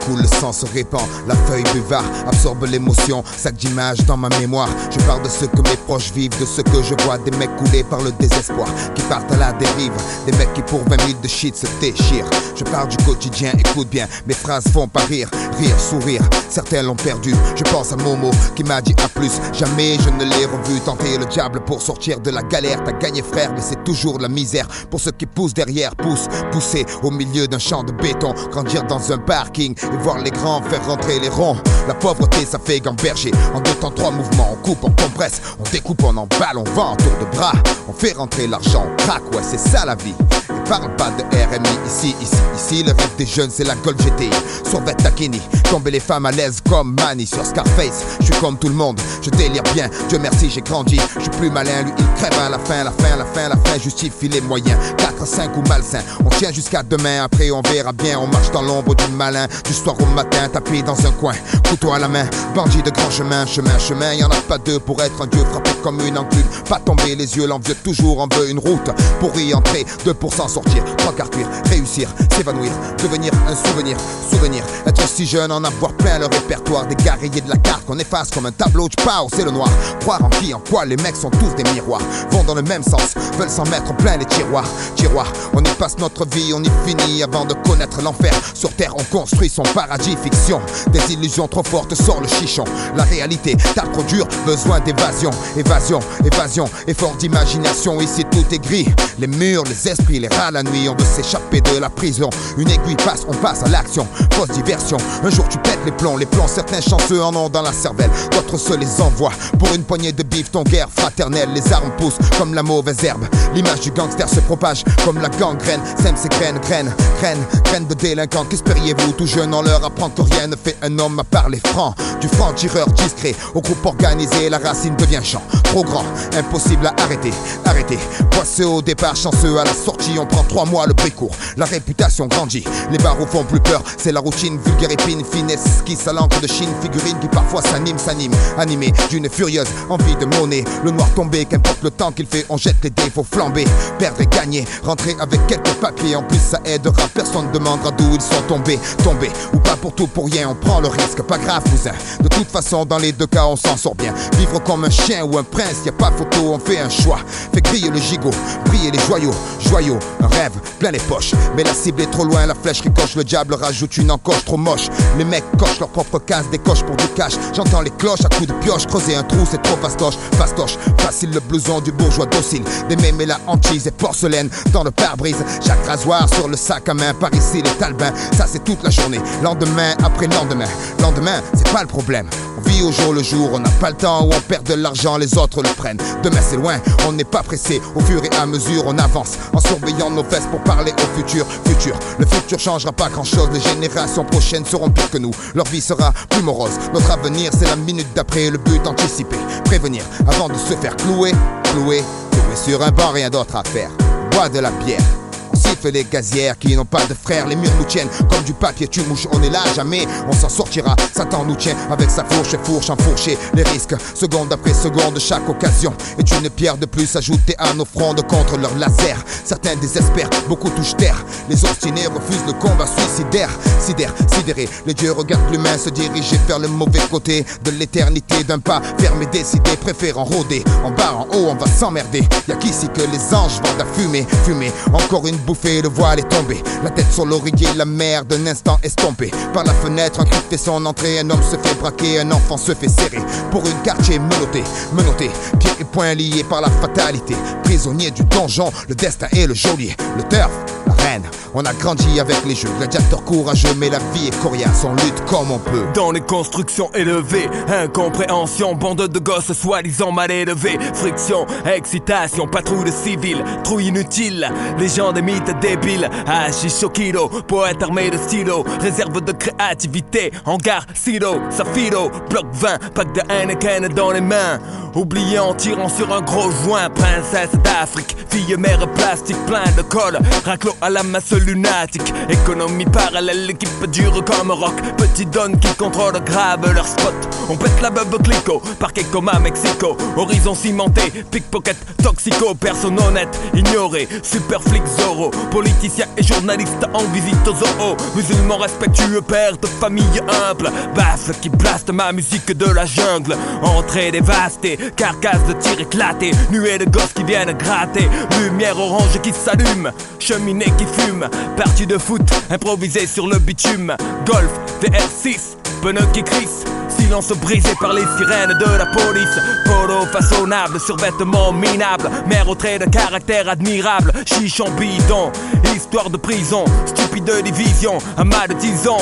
coule, le sang se répand. La feuille buvard absorbe l'émotion, sac d'images dans ma mémoire. Je parle de ce que mes proches vivent, de ce que je vois. Des mecs coulés par le désespoir, qui partent à la dérive. Des mecs qui pour 20 000 de shit se déchirent. Je parle du quotidien, écoute bien, mes phrases font pas rire, rire, sourire. Certains l'ont perdu, je pense à Momo qui m'a dit à plus. Jamais je ne l'ai revu tenter le diable pour sortir de la galère. T'as gagné frère, mais c'est toujours la misère. Pour ceux qui poussent derrière, pousser au milieu d'un champ de béton. Grandir dans un parking et voir les grands faire rentrer les ronds. La pauvreté ça fait gamberger. En 2 temps 3 mouvements, on coupe, on compresse, on découpe, on emballe, on vend en tour de bras. On fait rentrer l'argent, on craque, ouais c'est ça la vie. Et parle pas de RMI ici le rêve des jeunes c'est la Gold GTI. Sur Takini, tomber les femmes à l'aise comme Manny sur Scarface. Je suis comme tout le monde, je délire bien, Dieu merci j'ai grandi. Je suis plus malin, lui il crève à la fin, justifie les moyens. 4 à 5 ou malsain, on tient jusqu'à demain. Après on verra bien, on marche dans l'ombre du malin. Du soir au matin, tapé dans un coin, couteau à la main, bandit de grand chemin, y'en a pas deux pour être un dieu frappé comme une enclume. Pas tomber les yeux, l'envieux toujours en veut une route pour y entrer, 2% sortir, 3 quarts cuire, réussir, s'évanouir, devenir un souvenir, être si jeune, en avoir plein le répertoire. Des guerriers de la carte qu'on efface comme un tableau de pao, c'est le noir. Croire en qui, en quoi, les mecs sont tous des miroirs, vont dans le même sens, veulent s'en mettre plein les tiroirs. On y passe notre vie, on y finit avant de connaître l'enfer. Sur terre on construit son paradis, fiction. Des illusions trop fortes, sort le chichon. La réalité, tape trop dur, besoin d'évasion. Évasion, effort d'imagination, ici tout est gris. Les murs, les esprits, les rats la nuit. On veut s'échapper de la prison. Une aiguille passe, on passe à l'action. Fausse diversion, un jour tu pètes les plombs. Certains chanceux en ont dans la cervelle, d'autres se les envoient. Pour une poignée de bif, ton guerre fraternelle. Les armes poussent comme la mauvaise herbe. L'image du gangster se propage comme la gangrène. Sème ses graines de délinquants. Qu'espériez-vous, tout jeune on leur apprend que rien ne fait un homme à part les francs. Du franc-tireur discret au groupe organisé, la racine devient champ. Trop grand, impossible à arrêter. Poisseux au départ, chanceux à la sortie. On prend 3 mois, le prix court, la réputation grandit. Les barreaux font plus peur, c'est la routine. Vulgaire épine, finesse, qui à l'encre de Chine. Figurine qui parfois s'anime, animé d'une furieuse envie de monnaie. Le noir tombé, qu'importe le temps qu'il fait, on jette les dés, faut flamber. Perdre et gagner, rentrer avec quelques papiers. En plus ça aidera, personne demandera d'où ils sont tombés. Ou pas pour tout pour rien, on prend le risque, pas grave cousin. De toute façon dans les 2 cas on s'en sort bien. Vivre comme un chien ou un prince, y a pas photo, on fait un choix. Fait griller le gigot, briller les joyaux, un rêve plein les poches. Mais la cible est trop loin, la flèche ricoche, le diable rajoute une encoche trop moche. Les mecs cochent leur propre case, décochent pour du cash. J'entends les cloches à coups de pioche, creuser un trou c'est trop fastoche. Facile le blouson du bourgeois docile. Des mèmes et la hantise et porcelaine dans le pare-brise. Chaque rasoir sur le sac à main, par ici les talbins. Ça c'est toute la journée, lendemain après lendemain. Lendemain c'est pas le problème. On vit au jour le jour, on n'a pas le temps où on perd de l'argent, les autres le prennent. Demain c'est loin, on n'est pas pressé. Au fur et à mesure on avance en surveillant nos fesses pour parler au futur. Le futur changera pas grand chose, les générations prochaines seront pires que nous. Leur vie sera plus morose, notre avenir c'est la minute d'après. Le but anticiper, prévenir avant de se faire clouer sur un banc, rien d'autre à faire. Bois de la bière. On siffle les gazières qui n'ont pas de frères. Les murs nous tiennent comme du papier, tu mouches. On est là, jamais on s'en sortira. Satan nous tient avec sa fourche enfourchée. Les risques, seconde après seconde, chaque occasion est une pierre de plus ajoutée à nos frondes contre leur laser. Certains désespèrent, beaucoup touchent terre. Les obstinés refusent le combat suicidaire. Sidérés, les dieux regardent l'humain se diriger vers le mauvais côté de l'éternité. D'un pas fermé, décidé, préférant rôder. En bas, en haut, on va s'emmerder. Y'a qu'ici que les anges vendent à fumer. Encore une bouffée, le voile est tombé. La tête sur l'oreiller, la mer d'un instant estompée. Par la fenêtre, un cri fait son entrée. Un homme se fait braquer, un enfant se fait serrer. Pour une quartier menotté, pieds et poings liés par la fatalité. Prisonnier du donjon, le destin est le geôlier. Le turf, la reine, on a grandi avec les jeux. Gladiateur courageux, mais la vie est coriace. On lutte comme on peut. Dans les constructions élevées, incompréhension, bande de gosses soi-disant mal élevés. Friction, excitation, patrouille de civils, trouille inutile. Légion des mythes débiles, hashish au kilo, poète armé de stylo, réserve de créativité, hangar, silo, safilo, bloc 20, pack de Heineken dans les mains. Oublié en tirant sur un gros joint, princesse d'Afrique, fille mère plastique, plein de colle, raclo à la masse lunatique, économie parallèle, l'équipe dure comme rock, petit donne qui contrôle grave leur spot. On pète la beuve clico, parquet comme à Mexico. Horizon cimenté, pickpocket, toxico. Personne honnête, ignoré, super flic Zorro. Politicien et journaliste en visite aux zoo. Musulman respectueux, père de famille humble. Baffle qui blaste ma musique de la jungle. Entrée dévastée, carcasse de tir éclaté. Nuée de gosses qui viennent gratter. Lumière orange qui s'allume, cheminée qui fume. Partie de foot, improvisée sur le bitume. Golf, VR6, pneus qui crissent. Silence brisé par les sirènes de la police. Polo façonnable, survêtement minable. Mère au trait de caractère admirable. Chichon bidon, histoire de prison. Stupide division, amas de tisons.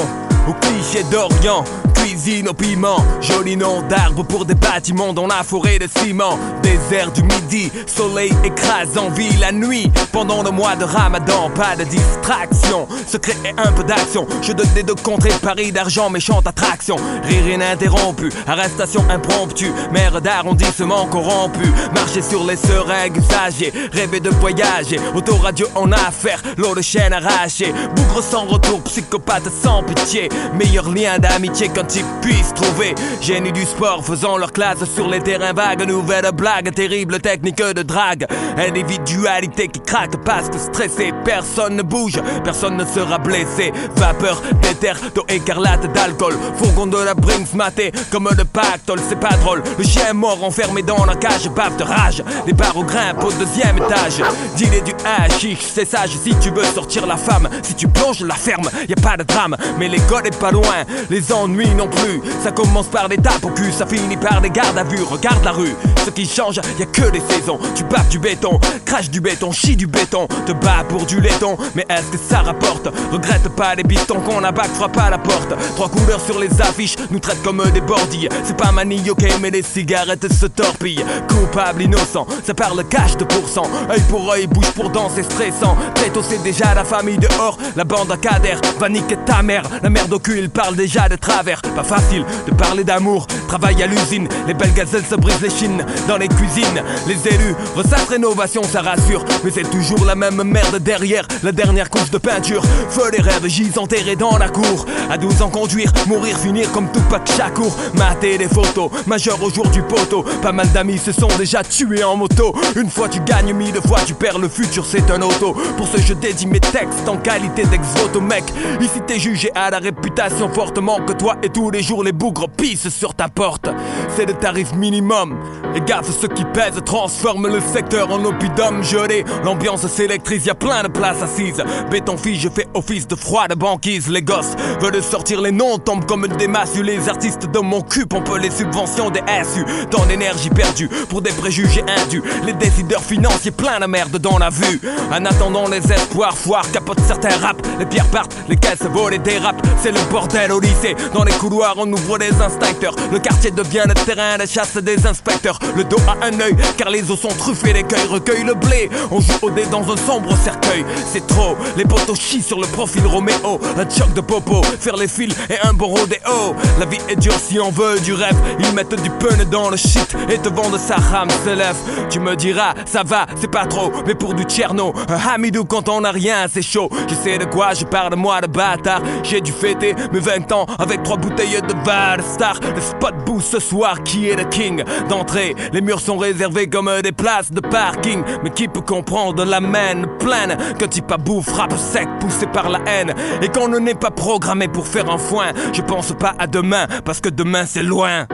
Au cliché d'Orient, cuisine au piment. Joli nom d'arbre pour des bâtiments dans la forêt de ciment. Désert du midi, soleil écrasant, vie la nuit. Pendant le mois de Ramadan, pas de distraction. Secret et un peu d'action. Jeu de dés de contrée, Paris d'argent, méchante attraction. Rire ininterrompu, arrestation impromptue. Maire d'arrondissement corrompu. Marcher sur les seringues usagées. Rêver de voyager, autoradio en affaires. L'eau de chaîne arrachée. Bougre sans retour, psychopathe sans pitié. Meilleur lien d'amitié qu'un type puisse trouver. Génie du sport faisant leur classe sur les terrains vagues. Nouvelle blague, terrible technique de drague. Individualité qui craque parce que stressé. Personne ne bouge, personne ne sera blessé. Vapeur d'éther, d'eau écarlate, d'alcool. Fourgon de la Brinks maté comme de pactole. C'est pas drôle, le chien mort enfermé dans la cage. Bave de rage, des barres au grimpe au deuxième étage. Dealer du hashish, c'est sage si tu veux sortir la femme. Si tu plonges la ferme, y a pas de drame. Mais l'école est pas loin, les ennuis non plus. Ça commence par des tapes au cul, ça finit par des gardes à vue. Regarde la rue, ce qui change, y a que des saisons. Tu baves du béton, crache du béton, chie du béton. Te bats pour du laiton, mais est-ce que ça rapporte? Regrette pas les bistons qu'on abac, frappe à la porte. 3 couleurs sur les affiches, nous traitent comme des bordilles. C'est pas manioqué mais les cigarettes se torpillent. Coupable, innocent, ça parle cash de pourcent. Œil pour œil, bouche pour dent, c'est stressant. Tête c'est déjà la famille dehors, la bande à cadère va niquer ta mère. La merde au cul, il parle déjà de travers. Pas facile de parler d'amour, travail à l'usine. Les belles gazelles se brisent les chines dans les cuisines. Les élus ressassent rénovation, ça rassure. Mais c'est toujours la même merde derrière la dernière couche de peinture. Feu les rêves, gis enterrés dans la cour. À 12 ans conduire, mourir, finir comme Tupac Shakur. Mater des photos, majeur au jour du poteau. Pas mal d'amis se sont déjà tués en moto. Une fois tu gagnes, 1000 fois tu perds, le futur c'est un auto. Pour ce je dédie mes textes en qualité d'ex-voto mec. Ici t'es jugé à la réputation fortement que toi et tous les jours les bougres pissent sur ta porte. C'est le tarif minimum. Et gaffe ceux qui pèsent, transforment le secteur en oppidum gelé. L'ambiance s'électrise, y'a plein de places assises. Béton fille, je fais office de froide banquise. Les gosses veulent sortir les noms, tombent comme des massues. Les artistes de mon cul pompent les subventions des SU. Tant d'énergie perdue pour des préjugés indus. Les décideurs financiers plein de merde dans la vue. En attendant les espoirs foires, capotent certains raps. Les pierres partent, les caisses volent et dérapent. C'est le bordel au lycée. Dans les couloirs on ouvre des instincteurs. Le quartier devient le terrain de chasse des inspecteurs. Le dos a un œil car les os sont truffés. L'écueil recueille le blé. On joue au dé dans un sombre cercueil. C'est trop, les potos chient sur le profil Roméo. Un choc de popo, faire les fils et un bon rodéo. La vie est dure si on veut du rêve. Ils mettent du pun dans le shit et te vendent sa rame se lève. Tu me diras, ça va, c'est pas trop. Mais pour du Tcherno, un Hamidou quand on a rien c'est chaud. Je sais de quoi je parle moi de bâtard. J'ai dû fêter mes 20 ans avec 3 bouteilles de Val Star. Le spot boost ce soir, qui est le king d'entrée. Les murs sont réservés comme des places de parking. Mais qui peut comprendre la main pleine qu'un type à bout frappe sec poussé par la haine. Et qu'on ne n'est pas programmé pour faire un foin. Je pense pas à demain parce que demain c'est loin.